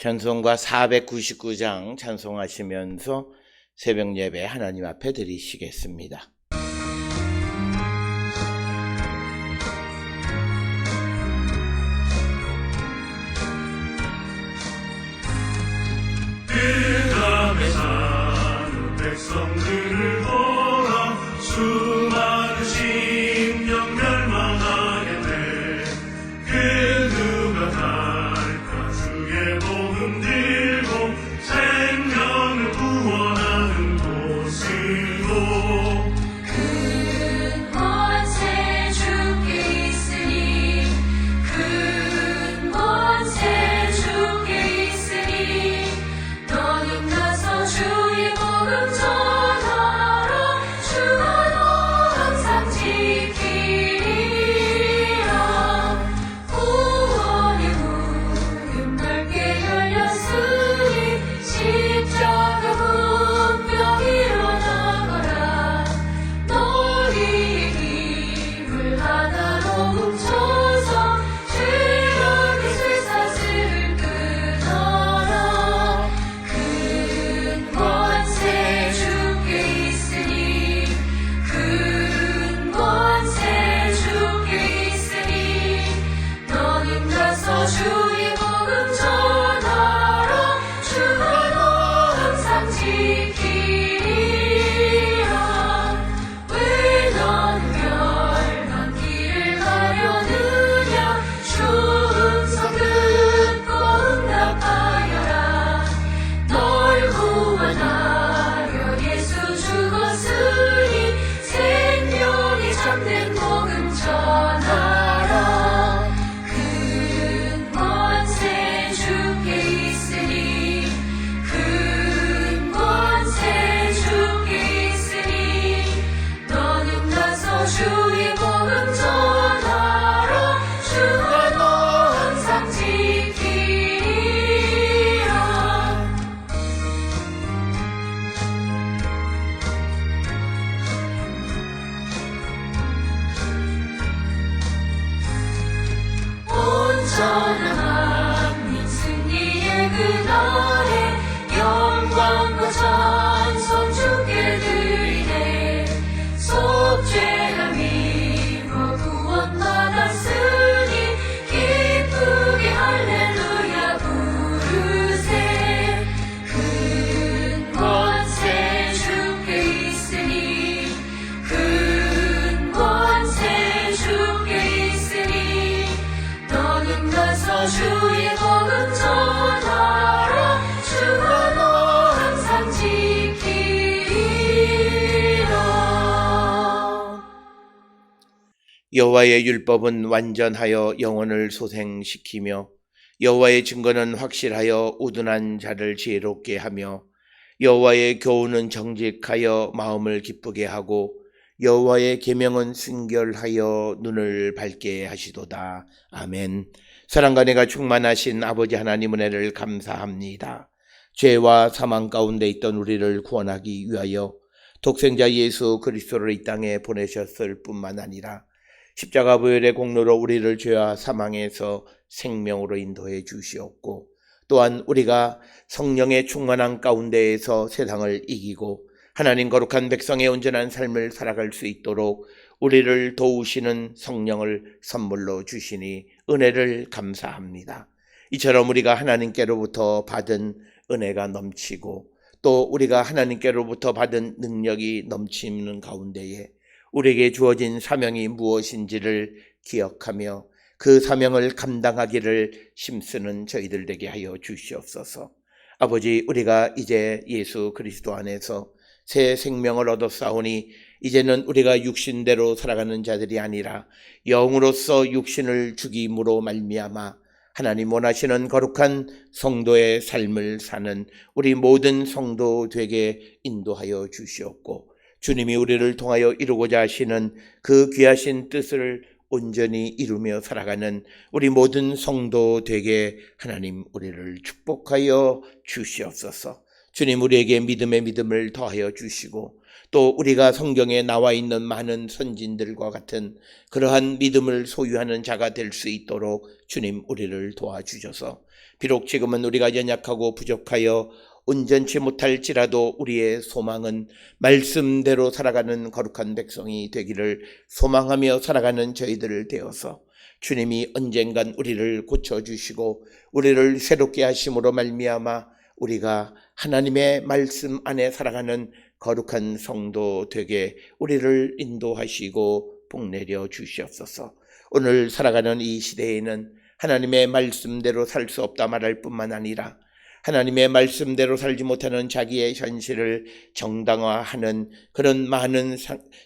찬송가 499장 찬송하시면서 새벽 예배 하나님 앞에 드리시겠습니다. 그 밤에 사는 백성들을 보라 수많은 심령 멸망하겠네. 그 누가 갈까 주의 복음 들고 생명을 구원하는 곳으로. 큰 권세 주께 있으니 큰 권세 주께 있으니 너는 가서 주의 복음 전하라. 주가 너 항상 지키리라. 구원의 문은 넓게 열렸으니 십자가 분명 일어나거라. 너희의 힘을 하나로 훔쳐서 죄악의 쇠사슬을 끊어라. 큰 권세 주께 있으니 큰 권세 주께 있으니 너는 가서 주의 복음 전하라. 주가 너 항상 지키리라. 왜 너는 멸망길을 가려느냐. 주 음성 듣고 응답하여라. 널 구원하려 예수 죽었으니 생명이 참된 복음 전하라. 큰 권세 주께 있으니 큰 권세 주께 있으니 너는 가서 주의 복음 전하라. 주가 너 항상 지키리라. 온전한 만민 승리의 그날에 영광과 찬송 주께 드리네. 속죄함이로 구원받았으니 기쁘게 할렐루야 부르세. 큰 권세 주께 있으니 큰 권세 주께 있으니 너는 가서 주의 복음 전하라. 주가 너 항상 지키리라. 여호와의 율법은 완전하여 영혼을 소생시키며 여호와의 증거는 확실하여 우둔한 자를 지혜롭게 하며 여호와의 교훈은 정직하여 마음을 기쁘게 하고 여호와의 계명은 순결하여 눈을 밝게 하시도다. 아멘. 사랑과 은혜가 충만하신 아버지 하나님 은혜를 감사합니다. 죄와 사망 가운데 있던 우리를 구원하기 위하여 독생자 예수 그리스도를 이 땅에 보내셨을 뿐만 아니라 십자가 부활의 공로로 우리를 죄와 사망에서 생명으로 인도해 주시었고, 또한 우리가 성령의 충만한 가운데에서 세상을 이기고 하나님 거룩한 백성의 온전한 삶을 살아갈 수 있도록 우리를 도우시는 성령을 선물로 주시니 은혜를 감사합니다. 이처럼 우리가 하나님께로부터 받은 은혜가 넘치고 또 우리가 하나님께로부터 받은 능력이 넘치는 가운데에 우리에게 주어진 사명이 무엇인지를 기억하며 그 사명을 감당하기를 힘쓰는 저희들 되게 하여 주시옵소서. 아버지, 우리가 이제 예수 그리스도 안에서 새 생명을 얻었사오니 이제는 우리가 육신대로 살아가는 자들이 아니라 영으로서 육신을 죽임으로 말미암아 하나님 원하시는 거룩한 성도의 삶을 사는 우리 모든 성도 되게 인도하여 주시옵고, 주님이 우리를 통하여 이루고자 하시는 그 귀하신 뜻을 온전히 이루며 살아가는 우리 모든 성도 되게 하나님 우리를 축복하여 주시옵소서. 주님, 우리에게 믿음의 믿음을 더하여 주시고 또 우리가 성경에 나와 있는 많은 선진들과 같은 그러한 믿음을 소유하는 자가 될 수 있도록 주님 우리를 도와주셔서 비록 지금은 우리가 연약하고 부족하여 온전치 못할지라도 우리의 소망은 말씀대로 살아가는 거룩한 백성이 되기를 소망하며 살아가는 저희들 되어서 주님이 언젠간 우리를 고쳐주시고 우리를 새롭게 하심으로 말미암아 우리가 하나님의 말씀 안에 살아가는 거룩한 성도 되게 우리를 인도하시고 복내려 주시옵소서. 오늘 살아가는 이 시대에는 하나님의 말씀대로 살 수 없다 말할 뿐만 아니라 하나님의 말씀대로 살지 못하는 자기의 현실을 정당화하는 그런 많은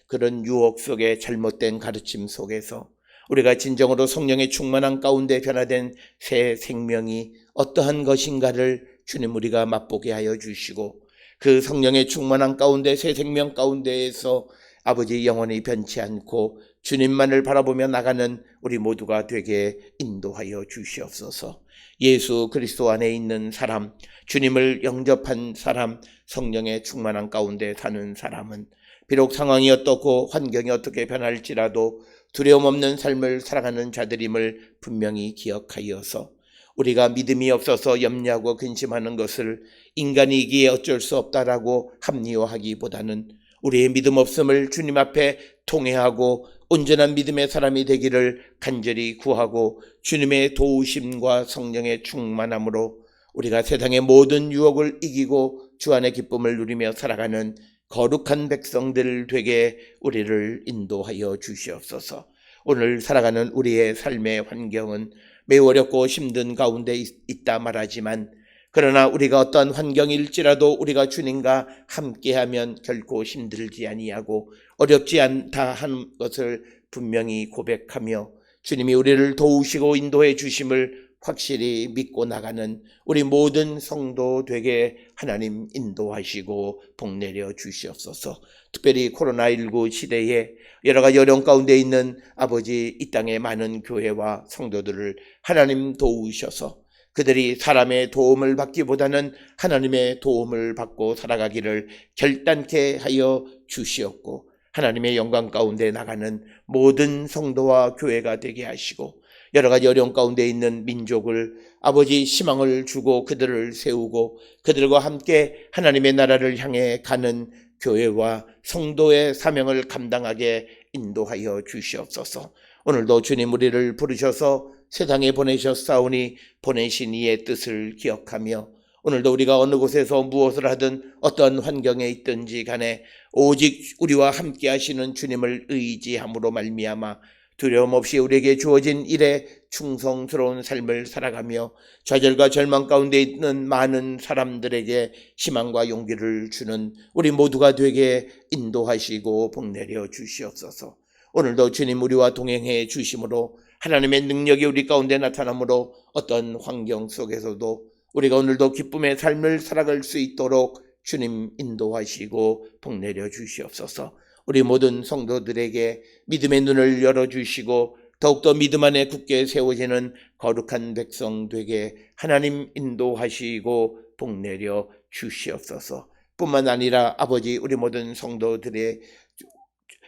그런 유혹 속에 잘못된 가르침 속에서 우리가 진정으로 성령의 충만한 가운데 변화된 새 생명이 어떠한 것인가를 주님 우리가 맛보게 하여 주시고 그 성령의 충만한 가운데 새 생명 가운데에서 아버지 영원히 변치 않고 주님만을 바라보며 나가는 우리 모두가 되게 인도하여 주시옵소서. 예수 그리스도 안에 있는 사람, 주님을 영접한 사람, 성령의 충만한 가운데 사는 사람은 비록 상황이 어떻고 환경이 어떻게 변할지라도 두려움 없는 삶을 살아가는 자들임을 분명히 기억하여서 우리가 믿음이 없어서 염려하고 근심하는 것을 인간이기에 어쩔 수 없다라고 합리화하기보다는 우리의 믿음 없음을 주님 앞에 통회하고 온전한 믿음의 사람이 되기를 간절히 구하고 주님의 도우심과 성령의 충만함으로 우리가 세상의 모든 유혹을 이기고 주 안의 기쁨을 누리며 살아가는 거룩한 백성들 되게 우리를 인도하여 주시옵소서. 오늘 살아가는 우리의 삶의 환경은 매우 어렵고 힘든 가운데 있다 말하지만 그러나 우리가 어떠한 환경일지라도 우리가 주님과 함께하면 결코 힘들지 아니하고 어렵지 않다 하는 것을 분명히 고백하며 주님이 우리를 도우시고 인도해 주심을 확실히 믿고 나가는 우리 모든 성도 되게 하나님 인도하시고 복내려 주시옵소서. 특별히 코로나19 시대에 여러 가지 어려움 가운데 있는 아버지 이 땅의 많은 교회와 성도들을 하나님 도우셔서 그들이 사람의 도움을 받기보다는 하나님의 도움을 받고 살아가기를 결단케 하여 주시옵고 하나님의 영광 가운데 나가는 모든 성도와 교회가 되게 하시고 여러 가지 어려움 가운데 있는 민족을 아버지 희망을 주고 그들을 세우고 그들과 함께 하나님의 나라를 향해 가는 교회와 성도의 사명을 감당하게 인도하여 주시옵소서. 오늘도 주님 우리를 부르셔서 세상에 보내셨사오니 보내신 이의 뜻을 기억하며 오늘도 우리가 어느 곳에서 무엇을 하든 어떤 환경에 있든지 간에 오직 우리와 함께 하시는 주님을 의지함으로 말미암아 두려움 없이 우리에게 주어진 일에 충성스러운 삶을 살아가며 좌절과 절망 가운데 있는 많은 사람들에게 희망과 용기를 주는 우리 모두가 되게 인도하시고 복내려 주시옵소서. 오늘도 주님 우리와 동행해 주심으로 하나님의 능력이 우리 가운데 나타나므로 어떤 환경 속에서도 우리가 오늘도 기쁨의 삶을 살아갈 수 있도록 주님 인도하시고 복내려 주시옵소서. 우리 모든 성도들에게 믿음의 눈을 열어주시고 더욱더 믿음 안에 굳게 세워지는 거룩한 백성 되게 하나님 인도하시고 복내려 주시옵소서. 뿐만 아니라 아버지 우리 모든 성도들의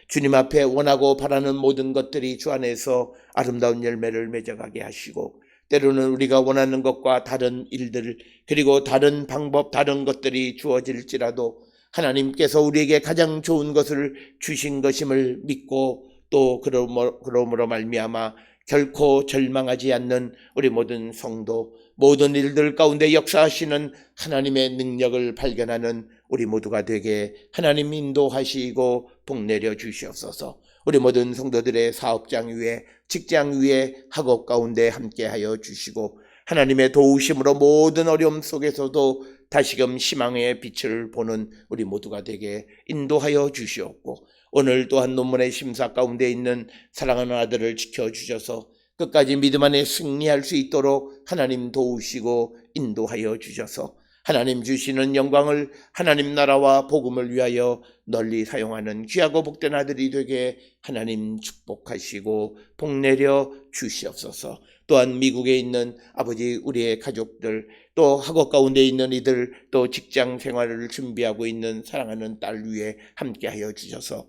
주님 앞에 원하고 바라는 모든 것들이 주 안에서 아름다운 열매를 맺어가게 하시고 때로는 우리가 원하는 것과 다른 일들 그리고 다른 방법 다른 것들이 주어질지라도 하나님께서 우리에게 가장 좋은 것을 주신 것임을 믿고 또 그러므로 말미암아 결코 절망하지 않는 우리 모든 성도 모든 일들 가운데 역사하시는 하나님의 능력을 발견하는 우리 모두가 되게 하나님 인도하시고 복내려 주시옵소서. 우리 모든 성도들의 사업장 위에 직장 위에 학업 가운데 함께하여 주시고 하나님의 도우심으로 모든 어려움 속에서도 다시금 희망의 빛을 보는 우리 모두가 되게 인도하여 주시옵고 오늘 또한 논문의 심사 가운데 있는 사랑하는 아들을 지켜주셔서 끝까지 믿음 안에 승리할 수 있도록 하나님 도우시고 인도하여 주셔서 하나님 주시는 영광을 하나님 나라와 복음을 위하여 널리 사용하는 귀하고 복된 아들이 되게 하나님 축복하시고 복내려 주시옵소서. 또한 미국에 있는 아버지 우리의 가족들, 또 학업 가운데 있는 이들, 또 직장 생활을 준비하고 있는 사랑하는 딸 위에 함께하여 주셔서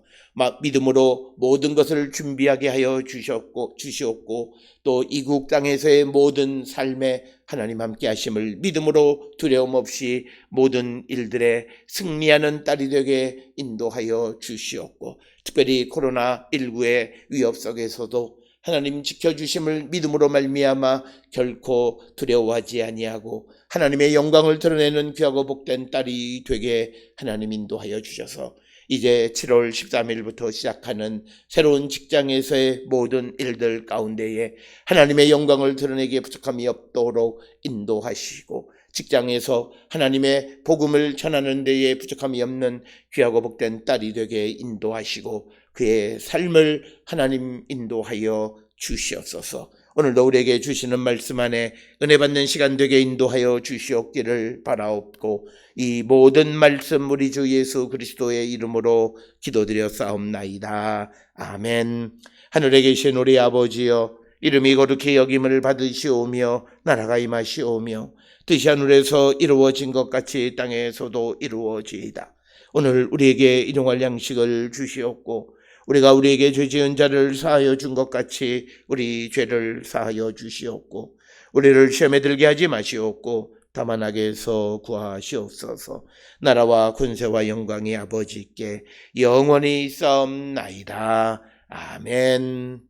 믿음으로 모든 것을 준비하게 하여 주시옵고 또 이국 땅에서의 모든 삶에 하나님 함께 하심을 믿음으로 두려움 없이 모든 일들에 승리하는 딸이 되게 인도하여 주시옵고, 특별히 코로나19의 위협 속에서도 하나님 지켜주심을 믿음으로 말미암아 결코 두려워하지 아니하고 하나님의 영광을 드러내는 귀하고 복된 딸이 되게 하나님 인도하여 주셔서 이제 7월 13일부터 시작하는 새로운 직장에서의 모든 일들 가운데에 하나님의 영광을 드러내기에 부족함이 없도록 인도하시고, 직장에서 하나님의 복음을 전하는 데에 부족함이 없는 귀하고 복된 딸이 되게 인도하시고 그의 삶을 하나님 인도하여 주시옵소서. 오늘도 우리에게 주시는 말씀 안에 은혜 받는 시간 되게 인도하여 주시옵기를 바라옵고, 이 모든 말씀 우리 주 예수 그리스도의 이름으로 기도드렸사옵나이다. 아멘. 하늘에 계신 우리 아버지여, 이름이 거룩히 여김을 받으시오며 나라가 임하시오며 뜻이 하늘에서 이루어진 것 같이 땅에서도 이루어지이다. 오늘 우리에게 일용할 양식을 주시옵고 우리가 우리에게 죄 지은 자를 사하여 준 것 같이 우리 죄를 사하여 주시옵고 우리를 시험에 들게 하지 마시옵고 다만 악에서 구하시옵소서. 나라와 권세와 영광이 아버지께 영원히 있사옵나이다. 아멘.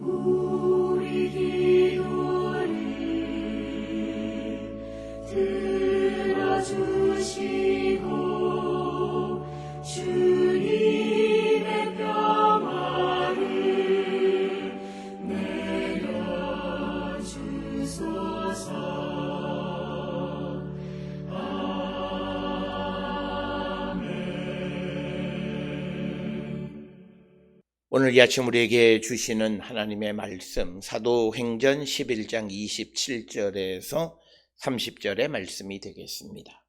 우리 기도를 들어주시고 주님의 평화를 내려주소서. 오늘 이 아침 우리에게 주시는 하나님의 말씀, 사도행전 11장 27절에서 30절의 말씀이 되겠습니다.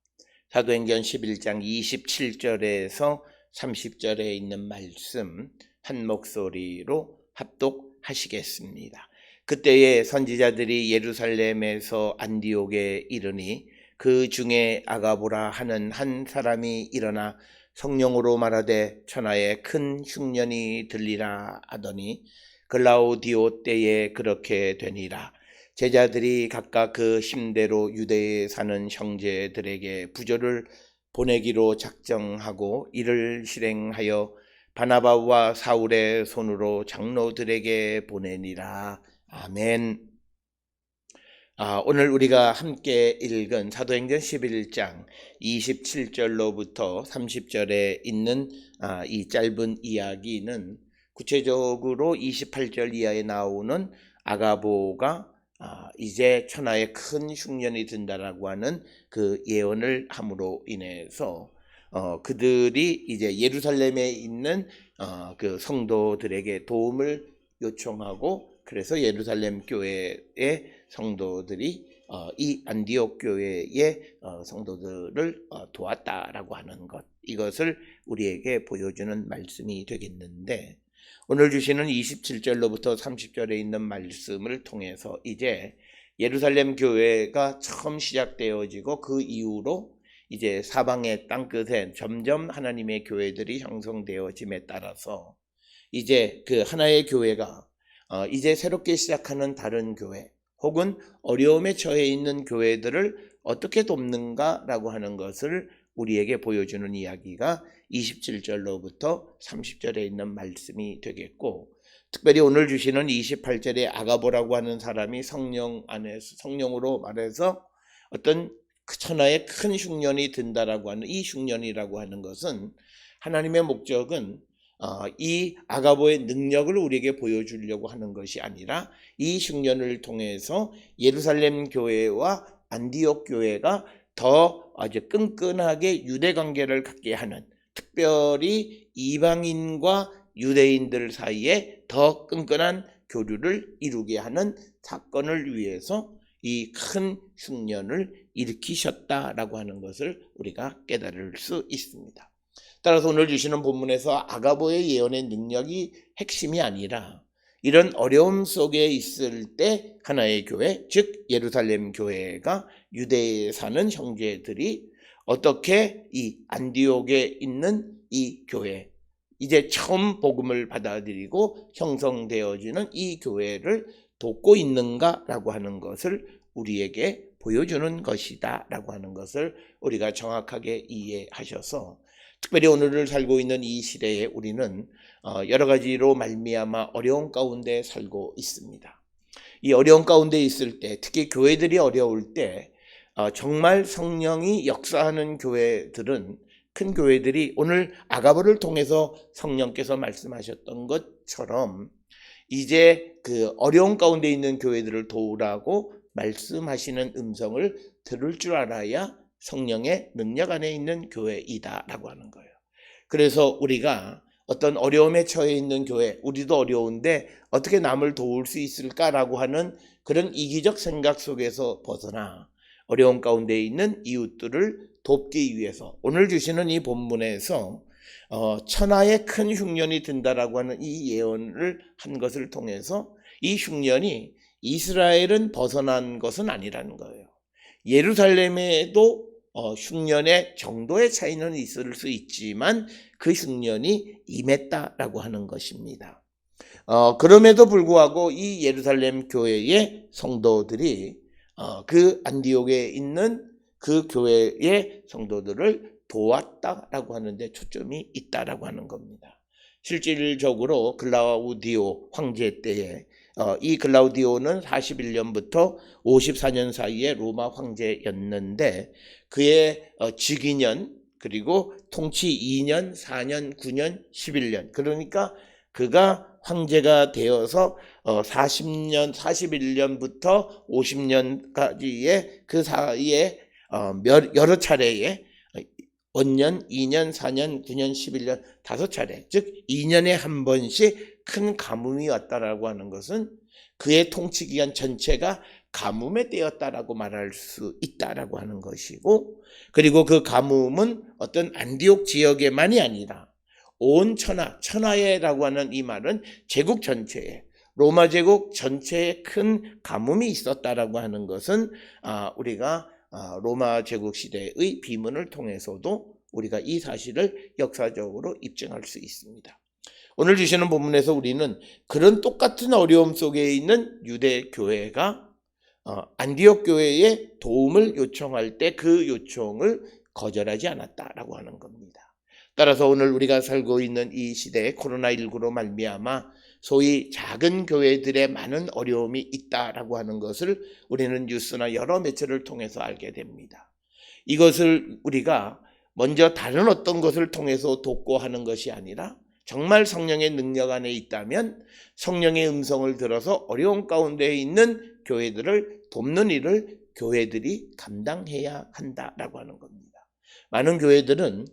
사도행전 11장 27절에서 30절에 있는 말씀 한 목소리로 합독하시겠습니다. 그때에 선지자들이 예루살렘에서 안디옥에 이르니 그 중에 아가보라 하는 한 사람이 일어나 성령으로 말하되 천하에 큰 흉년이 들리라 하더니 글라우디오 때에 그렇게 되니라. 제자들이 각각 그 힘대로 유대에 사는 형제들에게 부조를 보내기로 작정하고 이를 실행하여 바나바와 사울의 손으로 장로들에게 보내니라. 아멘. 오늘 우리가 함께 읽은 사도행전 11장 27절로부터 30절에 있는 이 짧은 이야기는 구체적으로 28절 이하에 나오는 아가보가 이제 천하에 큰 흉년이 든다라고 하는 그 예언을 함으로 인해서 그들이 이제 예루살렘에 있는 그 성도들에게 도움을 요청하고, 그래서 예루살렘 교회의 성도들이 이 안디옥 교회의 성도들을 도왔다라고 하는 것, 이것을 우리에게 보여주는 말씀이 되겠는데, 오늘 주시는 27절로부터 30절에 있는 말씀을 통해서 이제 예루살렘 교회가 처음 시작되어지고 그 이후로 이제 사방의 땅끝에 점점 하나님의 교회들이 형성되어짐에 따라서 이제 그 하나의 교회가 이제 새롭게 시작하는 다른 교회 혹은 어려움에 처해 있는 교회들을 어떻게 돕는가라고 하는 것을 우리에게 보여주는 이야기가 27절로부터 30절에 있는 말씀이 되겠고, 특별히 오늘 주시는 28절에 아가보라고 하는 사람이 성령 안에서, 성령으로 말해서 어떤 천하에 큰 흉년이 든다라고 하는 이 흉년이라고 하는 것은 하나님의 목적은 이 아가보의 능력을 우리에게 보여주려고 하는 것이 아니라 이 흉년을 통해서 예루살렘 교회와 안디옥 교회가 더 아주 끈끈하게 유대 관계를 갖게 하는, 특별히 이방인과 유대인들 사이에 더 끈끈한 교류를 이루게 하는 사건을 위해서 이 큰 흉년을 일으키셨다라고 하는 것을 우리가 깨달을 수 있습니다. 따라서 오늘 주시는 본문에서 아가보의 예언의 능력이 핵심이 아니라 이런 어려움 속에 있을 때 하나의 교회, 즉 예루살렘 교회가 유대에 사는 형제들이 어떻게 이 안디옥에 있는 이 교회, 이제 처음 복음을 받아들이고 형성되어지는 이 교회를 돕고 있는가라고 하는 것을 우리에게 보여주는 것이다 라고 하는 것을 우리가 정확하게 이해하셔서, 특별히 오늘을 살고 있는 이 시대에 우리는 여러 가지로 말미암아 어려운 가운데 살고 있습니다. 이 어려운 가운데 있을 때, 특히 교회들이 어려울 때 정말 성령이 역사하는 교회들은, 큰 교회들이 오늘 아가보를 통해서 성령께서 말씀하셨던 것처럼 이제 그 어려운 가운데 있는 교회들을 도우라고 말씀하시는 음성을 들을 줄 알아야 성령의 능력 안에 있는 교회이다라고 하는 거예요. 그래서 우리가 어떤 어려움에 처해 있는 교회, 우리도 어려운데 어떻게 남을 도울 수 있을까라고 하는 그런 이기적 생각 속에서 벗어나 어려운 가운데 있는 이웃들을 돕기 위해서 오늘 주시는 이 본문에서 천하의 큰 흉년이 든다라고 하는 이 예언을 한 것을 통해서 이 흉년이 이스라엘은 벗어난 것은 아니라는 거예요. 예루살렘에도 흉년의 정도의 차이는 있을 수 있지만 그 흉년이 임했다라고 하는 것입니다. 그럼에도 불구하고 이 예루살렘 교회의 성도들이 그 안디옥에 있는 그 교회의 성도들을 도왔다라고 하는데 초점이 있다라고 하는 겁니다. 실질적으로 글라우디오 황제 때에 이 글라우디오는 41년부터 54년 사이에 로마 황제였는데 그의 즉위년 그리고 통치 2년, 4년, 9년, 11년, 그러니까 그가 황제가 되어서 40년, 41년부터 50년까지의 그 사이에 여러 차례의 원년, 2년, 4년, 9년, 11년 5차례, 즉 2년에 한 번씩 큰 가뭄이 왔다라고 하는 것은 그의 통치 기간 전체가 가뭄에 때였다라고 말할 수 있다라고 하는 것이고, 그리고 그 가뭄은 어떤 안디옥 지역에만이 아니라 온 천하에라고 하는 이 말은 제국 전체에, 로마 제국 전체에 큰 가뭄이 있었다라고 하는 것은 우리가 로마 제국 시대의 비문을 통해서도 우리가 이 사실을 역사적으로 입증할 수 있습니다. 오늘 주시는 본문에서 우리는 그런 똑같은 어려움 속에 있는 유대 교회가 안디옥 교회에 도움을 요청할 때 그 요청을 거절하지 않았다라고 하는 겁니다. 따라서 오늘 우리가 살고 있는 이 시대에 코로나19로 말미암아 소위 작은 교회들의 많은 어려움이 있다라고 하는 것을 우리는 뉴스나 여러 매체를 통해서 알게 됩니다. 이것을 우리가 먼저 다른 어떤 것을 통해서 돕고 하는 것이 아니라 정말 성령의 능력 안에 있다면 성령의 음성을 들어서 어려운 가운데 있는 교회들을 돕는 일을 교회들이 감당해야 한다라고 하는 겁니다. 많은 교회들은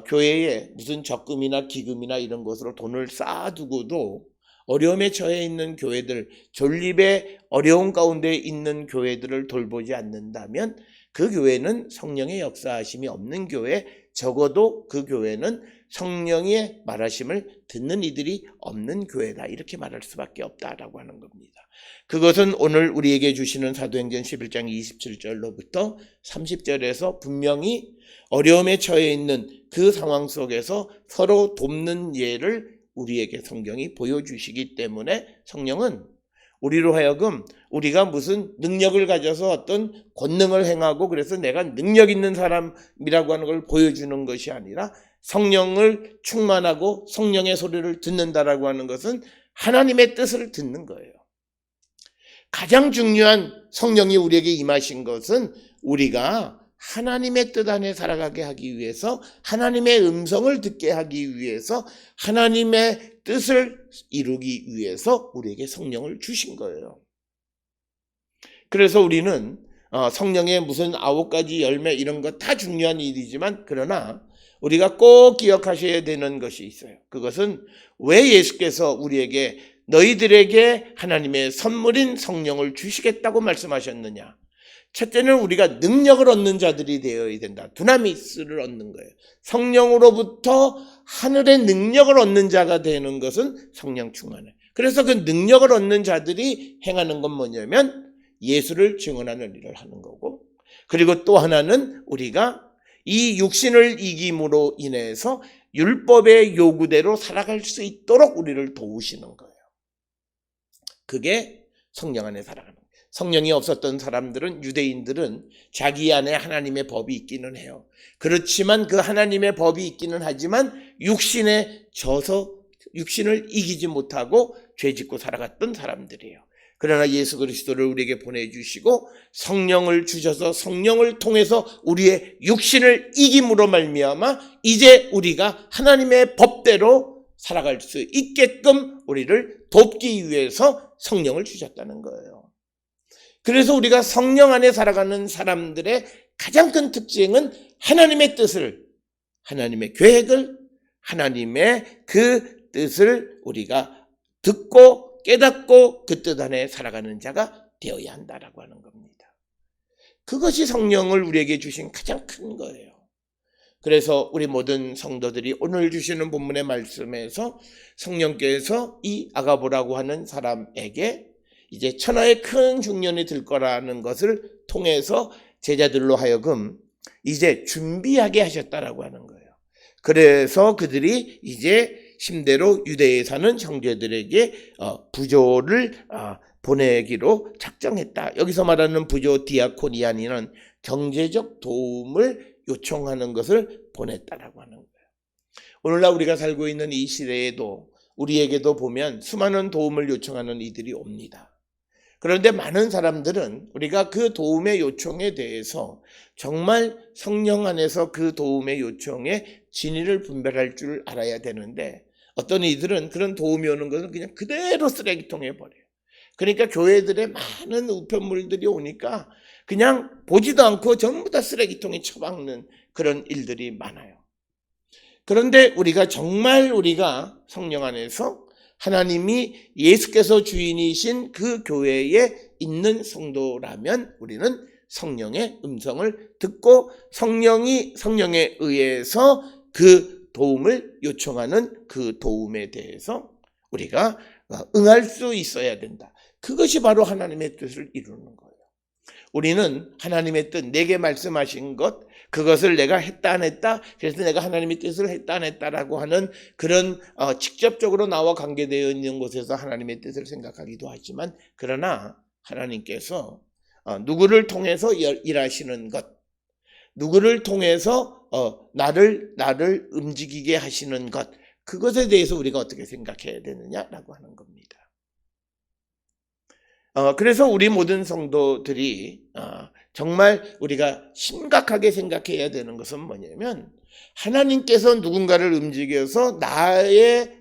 교회에 무슨 적금이나 기금이나 이런 것으로 돈을 쌓아두고도 어려움에 처해 있는 교회들, 존립의 어려운 가운데 있는 교회들을 돌보지 않는다면 그 교회는 성령의 역사하심이 없는 교회, 적어도 그 교회는 성령의 말하심을 듣는 이들이 없는 교회다, 이렇게 말할 수밖에 없다라고 하는 겁니다. 그것은 오늘 우리에게 주시는 사도행전 11장 27절로부터 30절에서 분명히 어려움에 처해 있는 그 상황 속에서 서로 돕는 예를 우리에게 성경이 보여주시기 때문에 성령은 우리로 하여금 우리가 무슨 능력을 가져서 어떤 권능을 행하고 그래서 내가 능력 있는 사람이라고 하는 걸 보여주는 것이 아니라 성령을 충만하고 성령의 소리를 듣는다라고 하는 것은 하나님의 뜻을 듣는 거예요. 가장 중요한 성령이 우리에게 임하신 것은 우리가 하나님의 뜻 안에 살아가게 하기 위해서, 하나님의 음성을 듣게 하기 위해서, 하나님의 뜻을 이루기 위해서 우리에게 성령을 주신 거예요. 그래서 우리는 성령의 무슨 9가지 열매 이런 거 다 중요한 일이지만, 그러나 우리가 꼭 기억하셔야 되는 것이 있어요. 그것은 왜 예수께서 우리에게 너희들에게 하나님의 선물인 성령을 주시겠다고 말씀하셨느냐? 첫째는 우리가 능력을 얻는 자들이 되어야 된다. 두나미스를 얻는 거예요. 성령으로부터 하늘의 능력을 얻는 자가 되는 것은 성령 충만해. 그래서 그 능력을 얻는 자들이 행하는 건 뭐냐면 예수를 증언하는 일을 하는 거고, 그리고 또 하나는 우리가 이 육신을 이김으로 인해서 율법의 요구대로 살아갈 수 있도록 우리를 도우시는 거예요. 그게 성령 안에 살아가는 거예요. 성령이 없었던 사람들은, 유대인들은 자기 안에 하나님의 법이 있기는 해요. 그렇지만 그 하나님의 법이 있기는 하지만 육신에 져서 육신을 이기지 못하고 죄짓고 살아갔던 사람들이에요. 그러나 예수 그리스도를 우리에게 보내주시고 성령을 주셔서 성령을 통해서 우리의 육신을 이김으로 말미암아 이제 우리가 하나님의 법대로 살아갈 수 있게끔 우리를 돕기 위해서 성령을 주셨다는 거예요. 그래서 우리가 성령 안에 살아가는 사람들의 가장 큰 특징은 하나님의 뜻을, 하나님의 계획을, 하나님의 그 뜻을 우리가 듣고 깨닫고 그 뜻 안에 살아가는 자가 되어야 한다라고 하는 겁니다. 그것이 성령을 우리에게 주신 가장 큰 거예요. 그래서 우리 모든 성도들이 오늘 주시는 본문의 말씀에서 성령께서 이 아가보라고 하는 사람에게 이제 천하의 큰 중년이 들 거라는 것을 통해서 제자들로 하여금 이제 준비하게 하셨다라고 하는 거예요. 그래서 그들이 이제 심대로 유대에 사는 형제들에게 부조를 보내기로 작정했다. 여기서 말하는 부조 디아코니아니는 경제적 도움을 요청하는 것을 보냈다라고 하는 거예요. 오늘날 우리가 살고 있는 이 시대에도 우리에게도 보면 수많은 도움을 요청하는 이들이 옵니다. 그런데 많은 사람들은 우리가 그 도움의 요청에 대해서 정말 성령 안에서 그 도움의 요청의 진위를 분별할 줄 알아야 되는데 어떤 이들은 그런 도움이 오는 것을 그냥 그대로 쓰레기통에 버려요. 그러니까 교회들에 많은 우편물들이 오니까 그냥 보지도 않고 전부 다 쓰레기통에 처박는 그런 일들이 많아요. 그런데 우리가 정말 우리가 성령 안에서 하나님이 예수께서 주인이신 그 교회에 있는 성도라면 우리는 성령의 음성을 듣고 성령에 의해서 그 도움을 요청하는 그 도움에 대해서 우리가 응할 수 있어야 된다. 그것이 바로 하나님의 뜻을 이루는 거예요. 우리는 하나님의 뜻, 내게 말씀하신 것, 그것을 내가 했다 안 했다, 그래서 내가 하나님의 뜻을 했다 안 했다라고 하는 그런 직접적으로 나와 관계되어 있는 곳에서 하나님의 뜻을 생각하기도 하지만, 그러나 하나님께서 누구를 통해서 일하시는 것, 누구를 통해서 나를 움직이게 하시는 것, 그것에 대해서 우리가 어떻게 생각해야 되느냐라고 하는 겁니다. 그래서 우리 모든 성도들이 정말 우리가 심각하게 생각해야 되는 것은 뭐냐면, 하나님께서 누군가를 움직여서 나의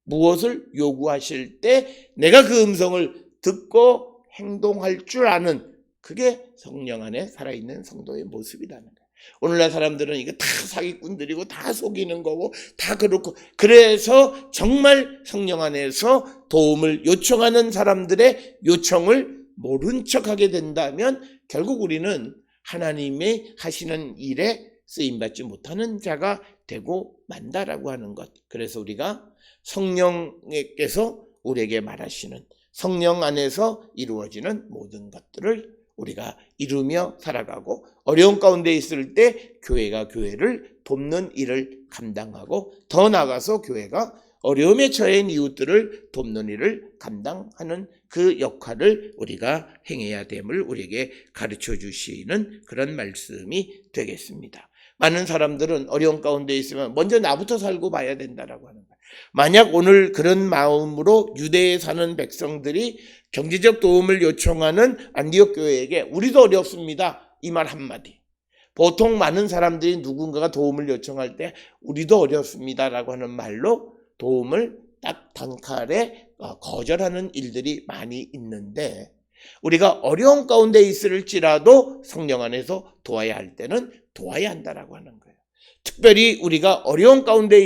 무엇을 요구하실 때 내가 그 음성을 듣고 행동할 줄 아는, 그게 성령 안에 살아있는 성도의 모습이라는 거예요. 오늘날 사람들은 이거 다 사기꾼들이고 다 속이는 거고 다 그렇고, 그래서 정말 성령 안에서 도움을 요청하는 사람들의 요청을 모른 척하게 된다면 결국 우리는 하나님의 하시는 일에 쓰임받지 못하는 자가 되고 만다라고 하는 것. 그래서 우리가 성령께서 우리에게 말하시는, 성령 안에서 이루어지는 모든 것들을 우리가 이루며 살아가고, 어려운 가운데 있을 때 교회가 교회를 돕는 일을 감당하고, 더 나아가서 교회가 어려움에 처해인 이웃들을 돕는 일을 감당하는 그 역할을 우리가 행해야 됨을 우리에게 가르쳐 주시는 그런 말씀이 되겠습니다. 많은 사람들은 어려운 가운데 있으면 먼저 나부터 살고 봐야 된다라고 하는 거예요. 만약 오늘 그런 마음으로 유대에 사는 백성들이 경제적 도움을 요청하는 안디옥 교회에게 우리도 어렵습니다, 이 말 한마디. 보통 많은 사람들이 누군가가 도움을 요청할 때 우리도 어렵습니다라고 하는 말로 도움을 딱 단칼에 거절하는 일들이 많이 있는데, 우리가 어려운 가운데 있을지라도 성령 안에서 도와야 할 때는 도와야 한다라고 하는 거예요. 특별히 우리가 어려운 가운데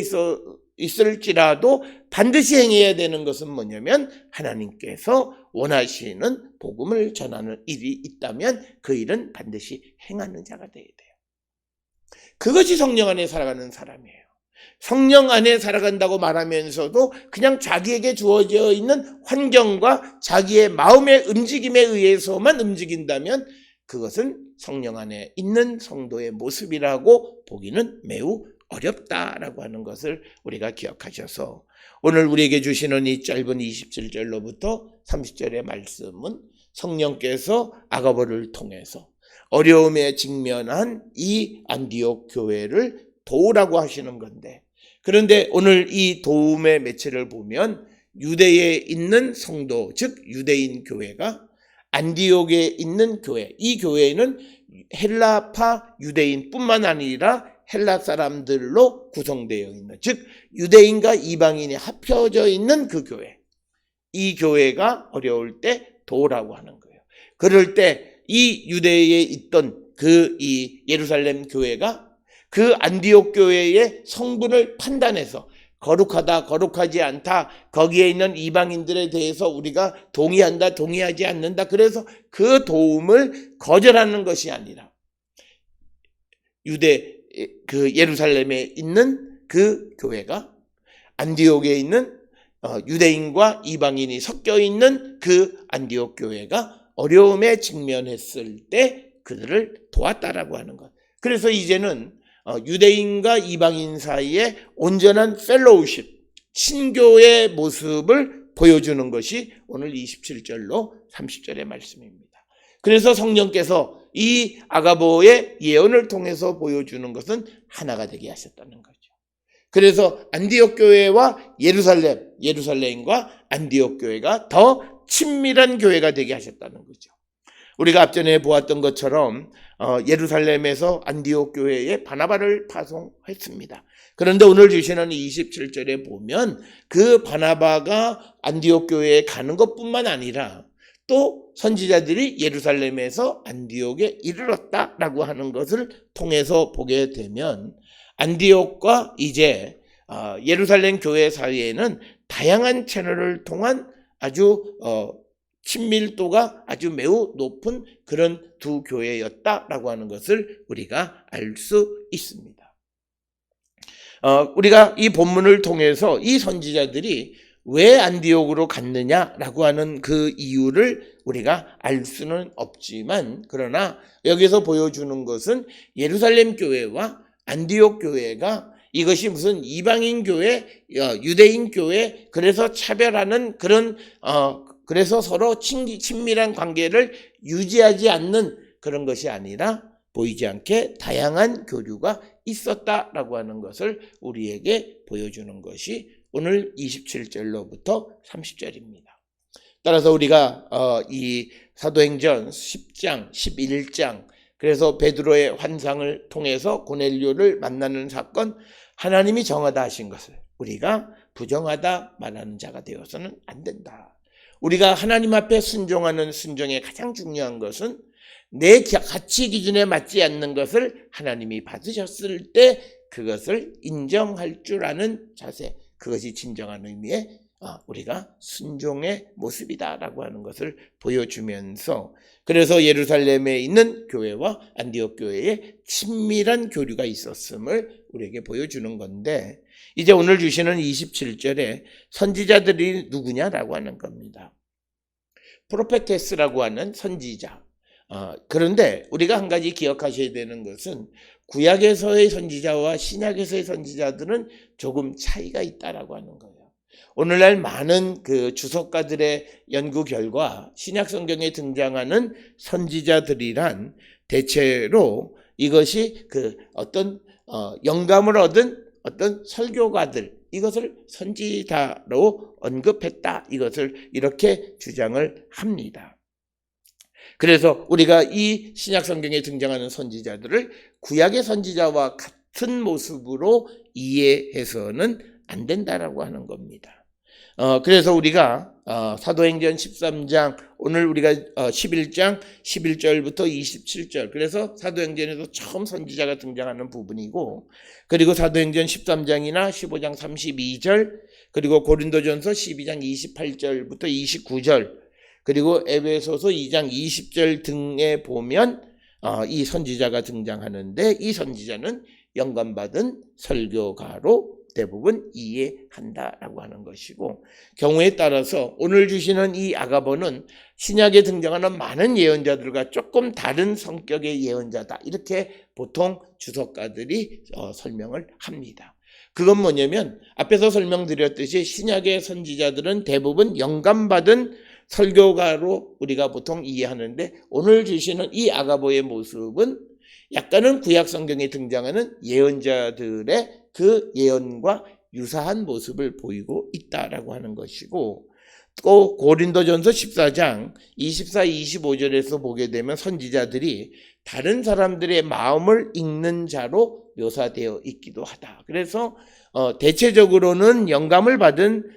있을지라도 반드시 행해야 되는 것은 뭐냐면 하나님께서 원하시는 복음을 전하는 일이 있다면 그 일은 반드시 행하는 자가 되어야 돼요. 그것이 성령 안에 살아가는 사람이에요. 성령 안에 살아간다고 말하면서도 그냥 자기에게 주어져 있는 환경과 자기의 마음의 움직임에 의해서만 움직인다면 그것은 성령 안에 있는 성도의 모습이라고 보기는 매우 어렵다라고 하는 것을 우리가 기억하셔서 오늘 우리에게 주시는 이 짧은 27절로부터 30절의 말씀은 성령께서 아가보를 통해서 어려움에 직면한 이 안디옥 교회를 도우라고 하시는 건데, 그런데 오늘 이 도움의 매체를 보면 유대에 있는 성도, 즉 유대인 교회가 안디옥에 있는 교회, 이 교회는 헬라파 유대인뿐만 아니라 헬라 사람들로 구성되어 있는, 즉 유대인과 이방인이 합혀져 있는 그 교회, 이 교회가 어려울 때 도우라고 하는 거예요. 그럴 때 이 유대에 있던 이 예루살렘 교회가 그 안디옥 교회의 성분을 판단해서 거룩하다, 거룩하지 않다, 거기에 있는 이방인들에 대해서 우리가 동의한다, 동의하지 않는다, 그래서 그 도움을 거절하는 것이 아니라 그 예루살렘에 있는 그 교회가 안디옥에 있는 유대인과 이방인이 섞여 있는 그 안디옥 교회가 어려움에 직면했을 때 그들을 도왔다라고 하는 것. 그래서 이제는 유대인과 이방인 사이에 온전한 펠로우십, 친교의 모습을 보여주는 것이 오늘 27절로 30절의 말씀입니다. 그래서 성령께서 이 아가보의 예언을 통해서 보여주는 것은 하나가 되게 하셨다는 거죠. 그래서 안디옥 교회와 예루살렘과 안디옥 교회가 더 친밀한 교회가 되게 하셨다는 거죠. 우리가 앞전에 보았던 것처럼 예루살렘에서 안디옥 교회에 바나바를 파송했습니다. 그런데 오늘 주시는 27절에 보면 그 바나바가 안디옥 교회에 가는 것뿐만 아니라 또 선지자들이 예루살렘에서 안디옥에 이르렀다라고 하는 것을 통해서 보게 되면 안디옥과 이제 예루살렘 교회 사이에는 다양한 채널을 통한 아주 친밀도가 아주 매우 높은 그런 두 교회였다라고 하는 것을 우리가 알 수 있습니다. 우리가 이 본문을 통해서 이 선지자들이 왜 안디옥으로 갔느냐라고 하는 그 이유를 우리가 알 수는 없지만, 그러나 여기서 보여주는 것은 예루살렘 교회와 안디옥 교회가 이것이 무슨 이방인 교회, 유대인 교회, 그래서 차별하는 그런 그래서 서로 친밀한 관계를 유지하지 않는 그런 것이 아니라 보이지 않게 다양한 교류가 있었다라고 하는 것을 우리에게 보여주는 것이 오늘 27절로부터 30절입니다. 따라서 우리가 이 사도행전 10장, 11장, 그래서 베드로의 환상을 통해서 고넬료를 만나는 사건, 하나님이 정하다 하신 것을 우리가 부정하다 말하는 자가 되어서는 안 된다. 우리가 하나님 앞에 순종하는 순종의 가장 중요한 것은 내 가치 기준에 맞지 않는 것을 하나님이 받으셨을 때 그것을 인정할 줄 아는 자세, 그것이 진정한 의미의 우리가 순종의 모습이다라고 하는 것을 보여주면서, 그래서 예루살렘에 있는 교회와 안디옥 교회에 친밀한 교류가 있었음을 우리에게 보여주는 건데, 이제 오늘 주시는 27절에 선지자들이 누구냐라고 하는 겁니다. 프로페테스라고 하는 선지자. 그런데 우리가 한 가지 기억하셔야 되는 것은 구약에서의 선지자와 신약에서의 선지자들은 조금 차이가 있다라고 하는 거예요. 오늘날 많은 그 주석가들의 연구 결과 신약 성경에 등장하는 선지자들이란 대체로 이것이 그 어떤 영감을 얻은 어떤 설교가들, 이것을 선지자로 언급했다, 이것을 이렇게 주장을 합니다. 그래서 우리가 이 신약 성경에 등장하는 선지자들을 구약의 선지자와 같은 모습으로 이해해서는 안 된다라고 하는 겁니다. 그래서 우리가 사도행전 13장, 오늘 우리가 11장 11절부터 27절, 그래서 사도행전에서 처음 선지자가 등장하는 부분이고, 그리고 사도행전 13장이나 15장 32절, 그리고 고린도전서 12장 28절부터 29절, 그리고 에베소서 2장 20절 등에 보면 이 선지자가 등장하는데, 이 선지자는 영감받은 설교가로 대부분 이해한다라고 하는 것이고, 경우에 따라서 오늘 주시는 이 아가보는 신약에 등장하는 많은 예언자들과 조금 다른 성격의 예언자다, 이렇게 보통 주석가들이 설명을 합니다. 그건 뭐냐면 앞에서 설명드렸듯이 신약의 선지자들은 대부분 영감받은 설교가로 우리가 보통 이해하는데, 오늘 주시는 이 아가보의 모습은 약간은 구약 성경에 등장하는 예언자들의 그 예언과 유사한 모습을 보이고 있다라고 하는 것이고, 또 고린도전서 14장 24, 25절에서 보게 되면 선지자들이 다른 사람들의 마음을 읽는 자로 묘사되어 있기도 하다. 그래서 대체적으로는 영감을 받은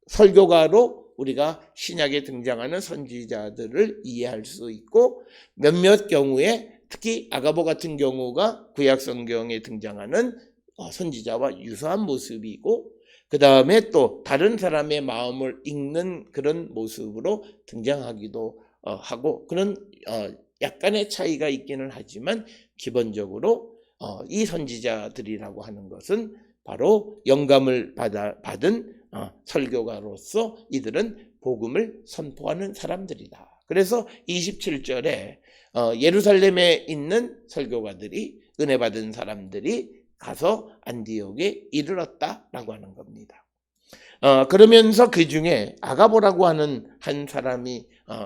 설교가로 우리가 신약에 등장하는 선지자들을 이해할 수 있고, 몇몇 경우에 특히 아가보 같은 경우가 구약 성경에 등장하는 선지자와 유사한 모습이고, 그 다음에 또 다른 사람의 마음을 읽는 그런 모습으로 등장하기도 하고, 그런 약간의 차이가 있기는 하지만 기본적으로 이 선지자들이라고 하는 것은 바로 영감을 받은 설교가로서 이들은 복음을 선포하는 사람들이다. 그래서 27절에 예루살렘에 있는 설교가들이, 은혜 받은 사람들이 가서 안디옥에 이르렀다라고 하는 겁니다. 그러면서 그 중에 아가보라고 하는 한 사람이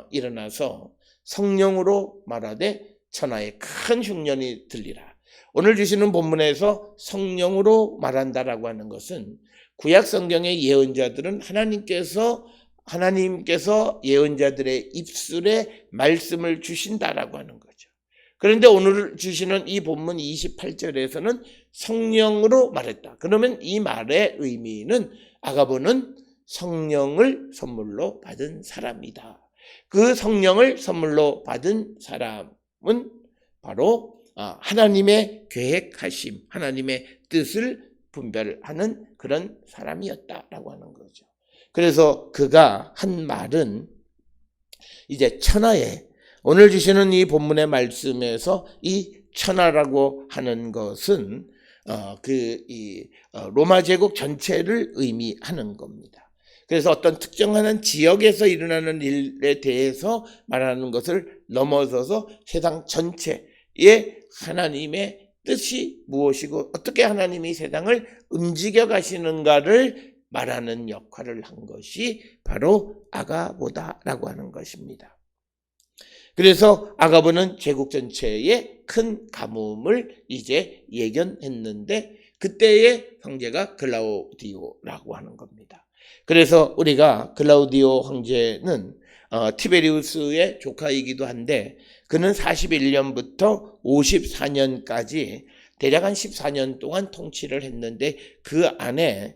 일어나서 성령으로 말하되 천하에 큰 흉년이 들리라. 오늘 주시는 본문에서 성령으로 말한다라고 하는 것은 구약 성경의 예언자들은 하나님께서 예언자들의 입술에 말씀을 주신다라고 하는 거죠. 그런데 오늘 주시는 이 본문 28절에서는 성령으로 말했다. 그러면 이 말의 의미는 아가보는 성령을 선물로 받은 사람이다. 그 성령을 선물로 받은 사람은 바로 하나님의 계획하심, 하나님의 뜻을 분별하는 그런 사람이었다라고 하는 거죠. 그래서 그가 한 말은 이제 천하에, 오늘 주시는 이 본문의 말씀에서 이 천하라고 하는 것은 로마 제국 전체를 의미하는 겁니다. 그래서 어떤 특정한 지역에서 일어나는 일에 대해서 말하는 것을 넘어서서 세상 전체에 하나님의 뜻이 무엇이고 어떻게 하나님이 세상을 움직여 가시는가를 말하는 역할을 한 것이 바로 아가보다라고 하는 것입니다. 그래서 아가보는 제국 전체에 큰 가뭄을 이제 예견했는데, 그때의 황제가 글라우디오라고 하는 겁니다. 그래서 우리가 글라우디오 황제는 티베리우스의 조카이기도 한데, 그는 41년부터 54년까지 대략 한 14년 동안 통치를 했는데, 그 안에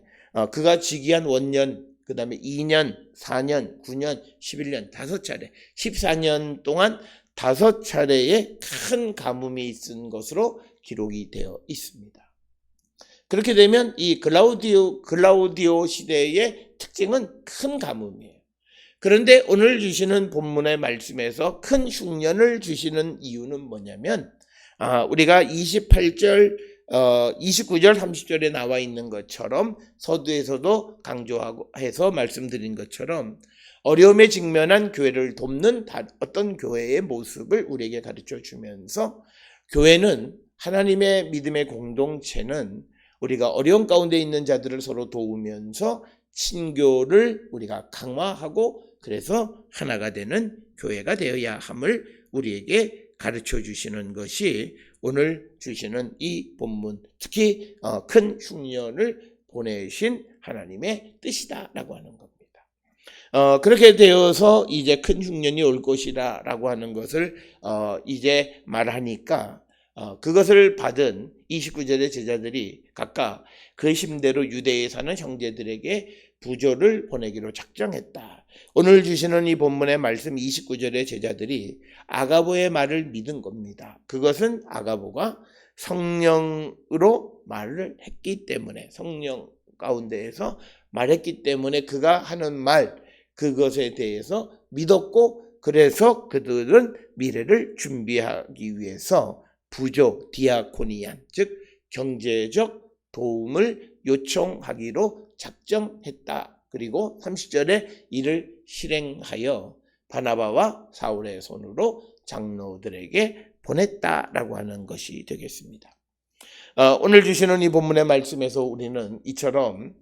그가 즉위한 원년, 그 다음에 2년, 4년, 9년, 11년, 5차례, 14년 동안 5차례의 큰 가뭄이 있은 것으로 기록이 되어 있습니다. 그렇게 되면 이 글라우디오 시대의 특징은 큰 가뭄이에요. 그런데 오늘 주시는 본문의 말씀에서 큰 흉년을 주시는 이유는 뭐냐면, 우리가 29절 30절에 나와 있는 것처럼, 서두에서도 강조하고 해서 말씀드린 것처럼, 어려움에 직면한 교회를 돕는 어떤 교회의 모습을 우리에게 가르쳐 주면서, 교회는 하나님의 믿음의 공동체는 우리가 어려움 가운데 있는 자들을 서로 도우면서 친교를 우리가 강화하고, 그래서 하나가 되는 교회가 되어야 함을 우리에게 가르쳐 주시는 것이 오늘 주시는 이 본문, 특히 큰 흉년을 보내신 하나님의 뜻이다라고 하는 겁니다. 그렇게 되어서 이제 큰 흉년이 올 것이다 라고 하는 것을 이제 말하니까, 그것을 받은 29절의 제자들이 각각 그 힘대로 유대에 사는 형제들에게 부조를 보내기로 작정했다. 오늘 주시는 이 본문의 말씀 29절의 제자들이 아가보의 말을 믿은 겁니다. 그것은 아가보가 성령으로 말을 했기 때문에, 성령 가운데에서 말했기 때문에 그가 하는 말, 그것에 대해서 믿었고, 그래서 그들은 미래를 준비하기 위해서 부조 디아코니안, 즉 경제적 도움을 요청하기로 작정했다. 그리고 30절에 이를 실행하여 바나바와 사울의 손으로 장로들에게 보냈다라고 하는 것이 되겠습니다. 오늘 주시는 이 본문의 말씀에서 우리는 이처럼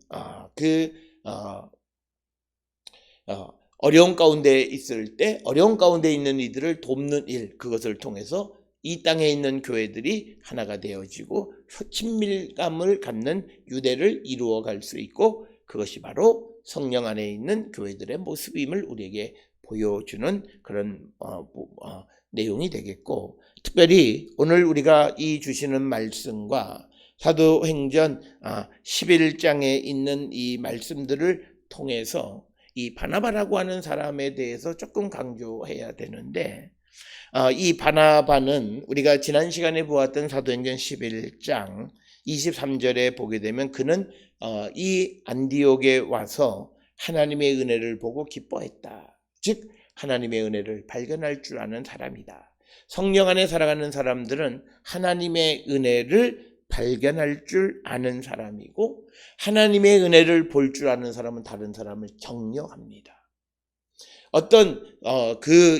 어려운 가운데 있을 때 어려운 가운데 있는 이들을 돕는 일, 그것을 통해서 이 땅에 있는 교회들이 하나가 되어지고 친밀감을 갖는 유대를 이루어갈 수 있고, 그것이 바로 성령 안에 있는 교회들의 모습임을 우리에게 보여주는 그런 내용이 되겠고, 특별히 오늘 우리가 이 주시는 말씀과 사도행전 11장에 있는 이 말씀들을 통해서 이 바나바라고 하는 사람에 대해서 조금 강조해야 되는데, 이 바나바는 우리가 지난 시간에 보았던 사도행전 11장 23절에 보게 되면 그는 이 안디옥에 와서 하나님의 은혜를 보고 기뻐했다. 즉 하나님의 은혜를 발견할 줄 아는 사람이다. 성령 안에 살아가는 사람들은 하나님의 은혜를 발견할 줄 아는 사람이고, 하나님의 은혜를 볼 줄 아는 사람은 다른 사람을 격려합니다. 어떤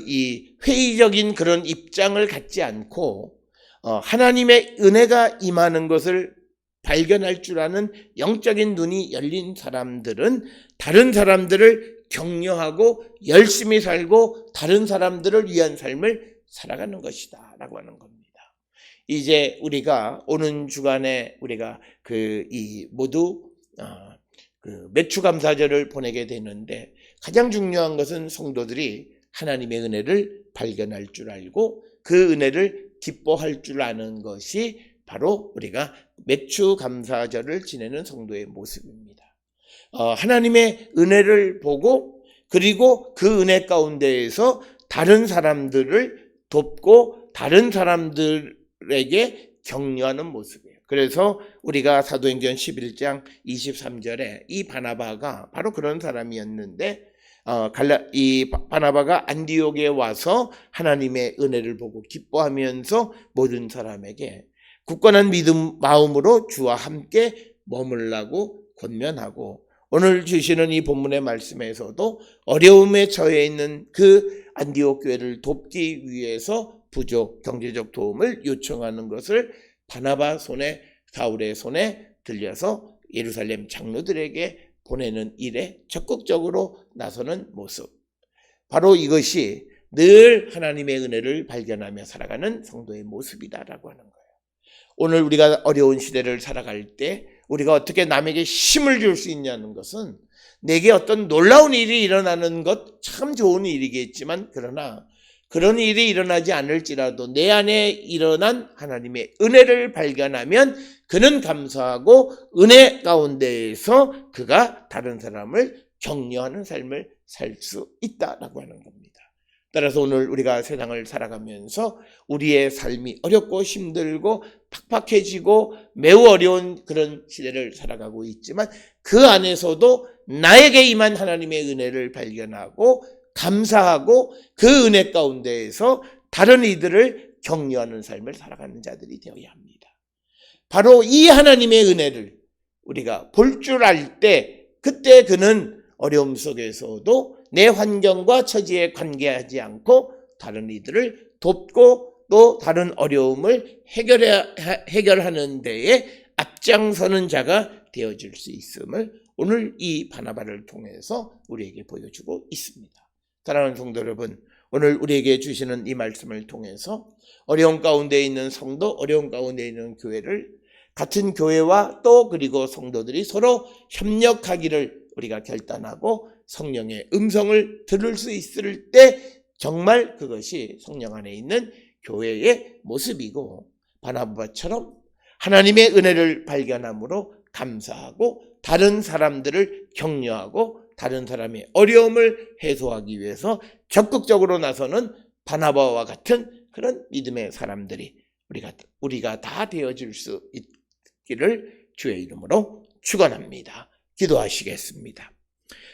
이 회의적인 그런 입장을 갖지 않고 하나님의 은혜가 임하는 것을 발견할 줄 아는 영적인 눈이 열린 사람들은 다른 사람들을 격려하고 열심히 살고 다른 사람들을 위한 삶을 살아가는 것이다 라고 하는 겁니다. 이제 우리가 오는 주간에 우리가 모두 매추감사절을 보내게 되는데, 가장 중요한 것은 성도들이 하나님의 은혜를 발견할 줄 알고 그 은혜를 기뻐할 줄 아는 것이 바로 우리가 매추감사절을 지내는 성도의 모습입니다. 하나님의 은혜를 보고, 그리고 그 은혜 가운데에서 다른 사람들을 돕고 다른 사람들에게 격려하는 모습이에요. 그래서 우리가 사도행전 11장 23절에 이 바나바가 바로 그런 사람이었는데, 이 바나바가 안디옥에 와서 하나님의 은혜를 보고 기뻐하면서 모든 사람에게 굳건한 믿음 마음으로 주와 함께 머물라고 권면하고, 오늘 주시는 이 본문의 말씀에서도 어려움에 처해 있는 그 안디옥 교회를 돕기 위해서 부족 경제적 도움을 요청하는 것을 바나바 손에, 사울의 손에 들려서 예루살렘 장로들에게 보내는 일에 적극적으로 나서는 모습, 바로 이것이 늘 하나님의 은혜를 발견하며 살아가는 성도의 모습이다라고 하는 거예요. 오늘 우리가 어려운 시대를 살아갈 때 우리가 어떻게 남에게 힘을 줄 수 있냐는 것은, 내게 어떤 놀라운 일이 일어나는 것 참 좋은 일이겠지만, 그러나 그런 일이 일어나지 않을지라도 내 안에 일어난 하나님의 은혜를 발견하면 그는 감사하고 은혜 가운데에서 그가 다른 사람을 격려하는 삶을 살 수 있다라고 하는 겁니다. 따라서 오늘 우리가 세상을 살아가면서 우리의 삶이 어렵고 힘들고 팍팍해지고 매우 어려운 그런 시대를 살아가고 있지만, 그 안에서도 나에게 임한 하나님의 은혜를 발견하고 감사하고 그 은혜 가운데에서 다른 이들을 격려하는 삶을 살아가는 자들이 되어야 합니다. 바로 이 하나님의 은혜를 우리가 볼 줄 알 때, 그때 그는 어려움 속에서도 내 환경과 처지에 관계하지 않고 다른 이들을 돕고 또 다른 어려움을 해결하는 데에 앞장서는 자가 되어질 수 있음을 오늘 이 바나바를 통해서 우리에게 보여주고 있습니다. 사랑하는 성도 여러분, 오늘 우리에게 주시는 이 말씀을 통해서 어려운 가운데 있는 성도, 어려운 가운데 있는 교회를, 같은 교회와 또 그리고 성도들이 서로 협력하기를 우리가 결단하고 성령의 음성을 들을 수 있을 때 정말 그것이 성령 안에 있는 교회의 모습이고, 바나바처럼 하나님의 은혜를 발견함으로 감사하고 다른 사람들을 격려하고 다른 사람의 어려움을 해소하기 위해서 적극적으로 나서는 바나바와 같은 그런 믿음의 사람들이 우리가 다 되어질 수 있기를 주의 이름으로 축원합니다. 기도하시겠습니다.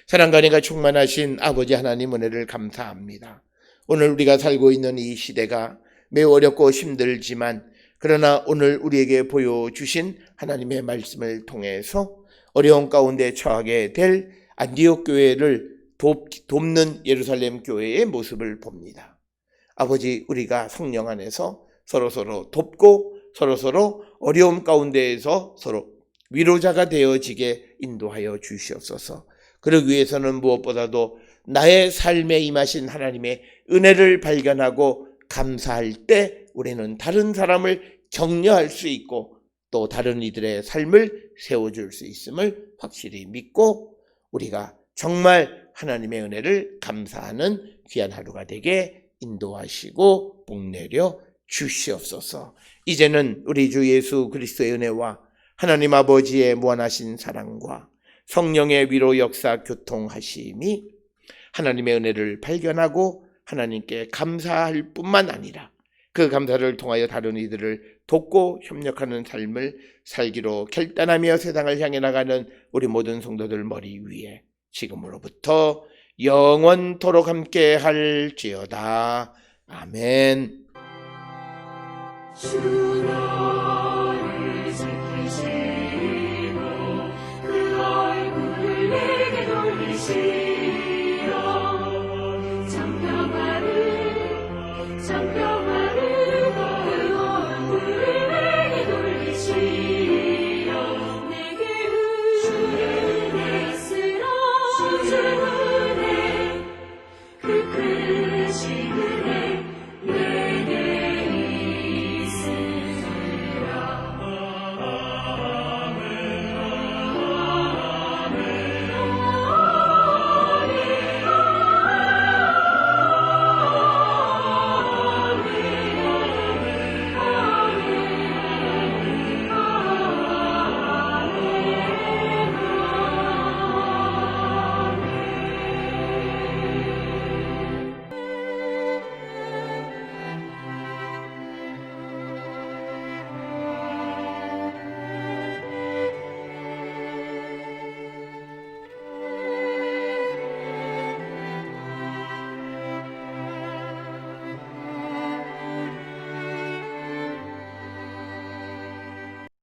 사랑과 은혜가 충만하신 아버지 하나님 은혜를 감사합니다. 오늘 우리가 살고 있는 이 시대가 매우 어렵고 힘들지만 그러나 오늘 우리에게 보여주신 하나님의 말씀을 통해서 어려운 가운데 처하게 될 안디옥 교회를 돕는 예루살렘 교회의 모습을 봅니다. 아버지, 우리가 성령 안에서 서로서로 돕고 서로서로 어려움 가운데에서 서로 위로자가 되어지게 인도하여 주시옵소서. 그러기 위해서는 무엇보다도 나의 삶에 임하신 하나님의 은혜를 발견하고 감사할 때 우리는 다른 사람을 격려할 수 있고 또 다른 이들의 삶을 세워줄 수 있음을 확실히 믿고 우리가 정말 하나님의 은혜를 감사하는 귀한 하루가 되게 인도하시고 복내려 주시옵소서. 이제는 우리 주 예수 그리스도의 은혜와 하나님 아버지의 무한하신 사랑과 성령의 위로 역사 교통하심이 하나님의 은혜를 발견하고 하나님께 감사할 뿐만 아니라 그 감사를 통하여 다른 이들을 돕고 협력하는 삶을 살기로 결단하며 세상을 향해 나가는 우리 모든 성도들 머리 위에 지금으로부터 영원토록 함께 할지어다. 아멘. 주 너를 지키시고 그 얼굴을 내게 돌리시고